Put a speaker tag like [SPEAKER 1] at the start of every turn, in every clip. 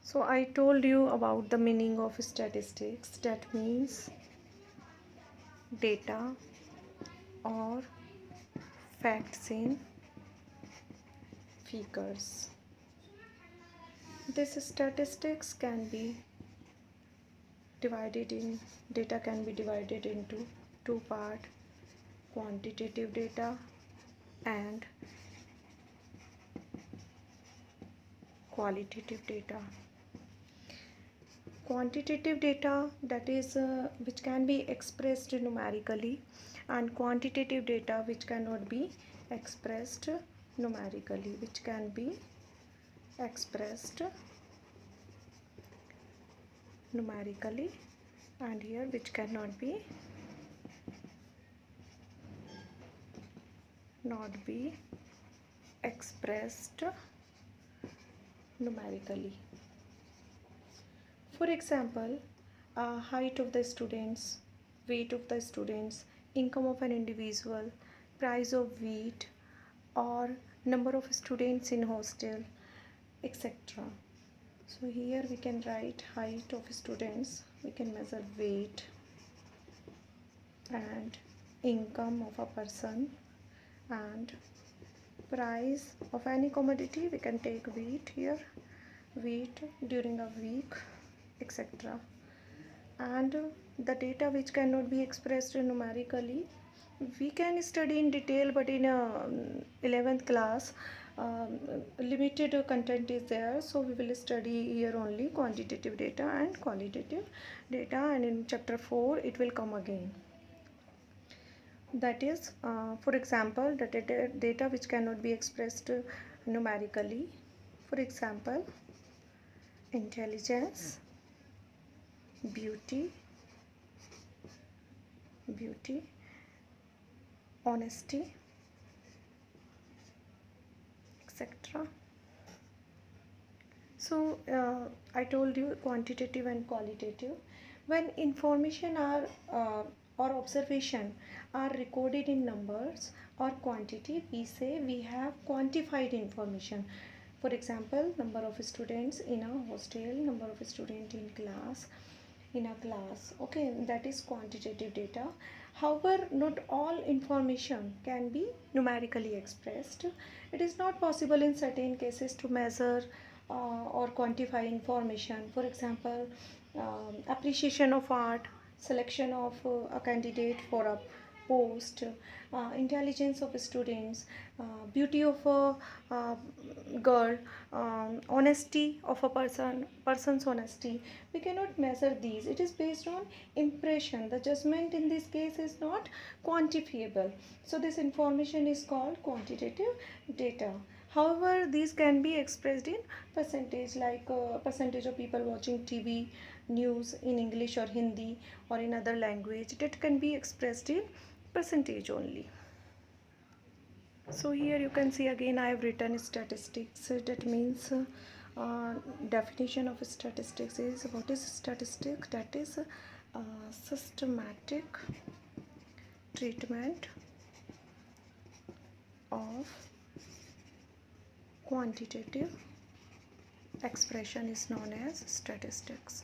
[SPEAKER 1] So I told you about the meaning of statistics. That means data or facts in figures. This statistics can be divided in data can be divided into two parts: quantitative data and qualitative data. Quantitative data, that is which can be expressed numerically, and quantitative data which cannot be expressed numerically, which can be expressed numerically, and here which cannot be expressed numerically. For example, height of the students, weight of the students, income of an individual, price of wheat, or number of students in hostel, etc. So here we can write height of students, we can measure weight, and income of a person, and price of any commodity. We can take wheat here, wheat during a week, etc. And the data which cannot be expressed numerically, we can study in detail, but in 11th class limited content is there, so we will study here only quantitative data and qualitative data, and in chapter 4 it will come again. That is, for example, the data which cannot be expressed numerically. For example, intelligence, beauty, honesty, etc. So I told you quantitative and qualitative. When information or observation are recorded in numbers or quantity, we say we have quantified information. For example, number of students in a hostel, number of students in a class. Okay, that is quantitative data. However, not all information can be numerically expressed. It is not possible in certain cases to measure or quantify information. For example, appreciation of art, selection of a candidate for a post, intelligence of students, beauty of a girl, honesty of a person's honesty. We cannot measure these. It is based on impression. The judgment in this case is not quantifiable. So this information is called quantitative data. However, these can be expressed in percentage, like percentage of people watching TV news in English or Hindi or in other language. That can be expressed in percentage only. So here you can see again I have written statistics. That means definition of statistics is, what is statistics? That is systematic treatment of quantitative expression is known as statistics.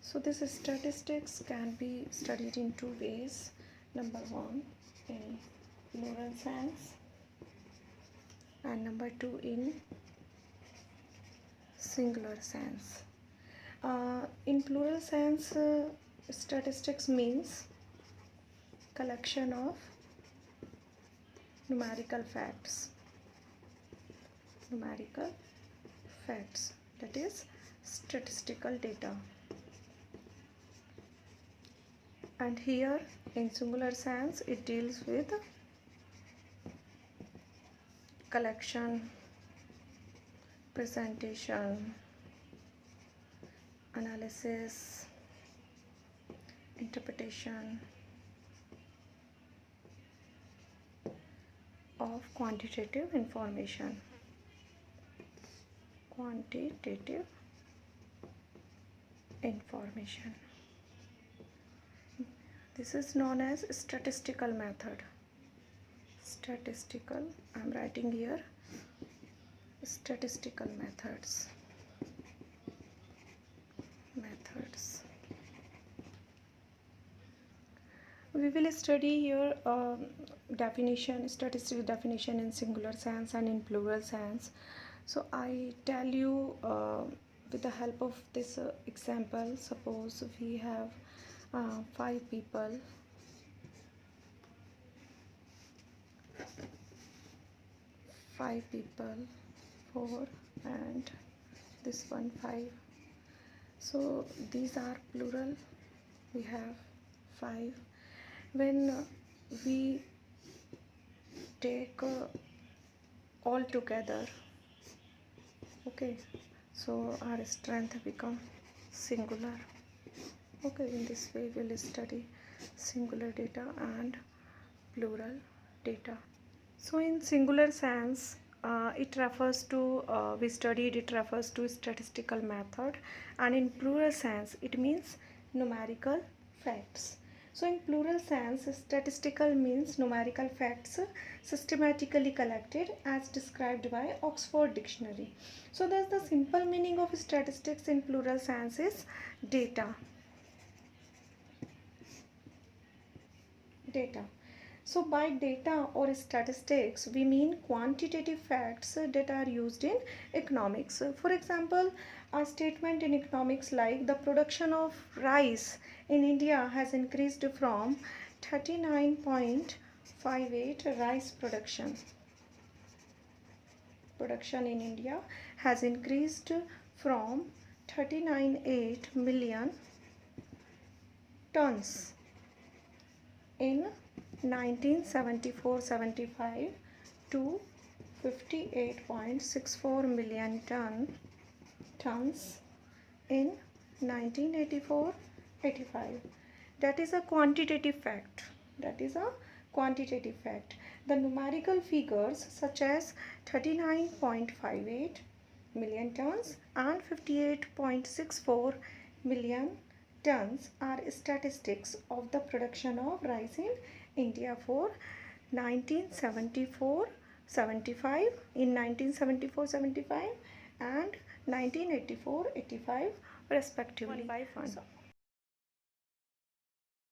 [SPEAKER 1] So this statistics can be studied in two ways. Number one, in plural sense, and number two, in singular sense. In plural sense, statistics means collection of numerical facts, that is statistical data. And here in singular sense, it deals with collection, presentation, analysis, interpretation of quantitative information. This is known as statistical method. statistical, I'm writing here statistical methods. We will study here definition, statistical definition in singular sense and in plural sense. So I tell you with the help of this example, suppose we have 5 people, 4 and this one 5. So these are plural, we have 5. When we take all together, okay, so our strength become singular. Okay, in this way we will study singular data and plural data. So in singular sense, it refers to it refers to statistical method, and in plural sense it means numerical facts. So in plural sense, statistical means numerical facts systematically collected as described by Oxford Dictionary. So thus the simple meaning of statistics in plural sense is data. So by data or statistics, we mean quantitative facts that are used in economics. For example, a statement in economics like the production of rice in India has increased from 39.58 rice production in India has increased from 39.8 million tons in 1974-75 to 58.64 million tons in 1984-85. That is a quantitative fact. The numerical figures such as 39.58 million tons and 58.64 million tons are statistics of the production of rice in India for 1974-75 and 1984-85 respectively.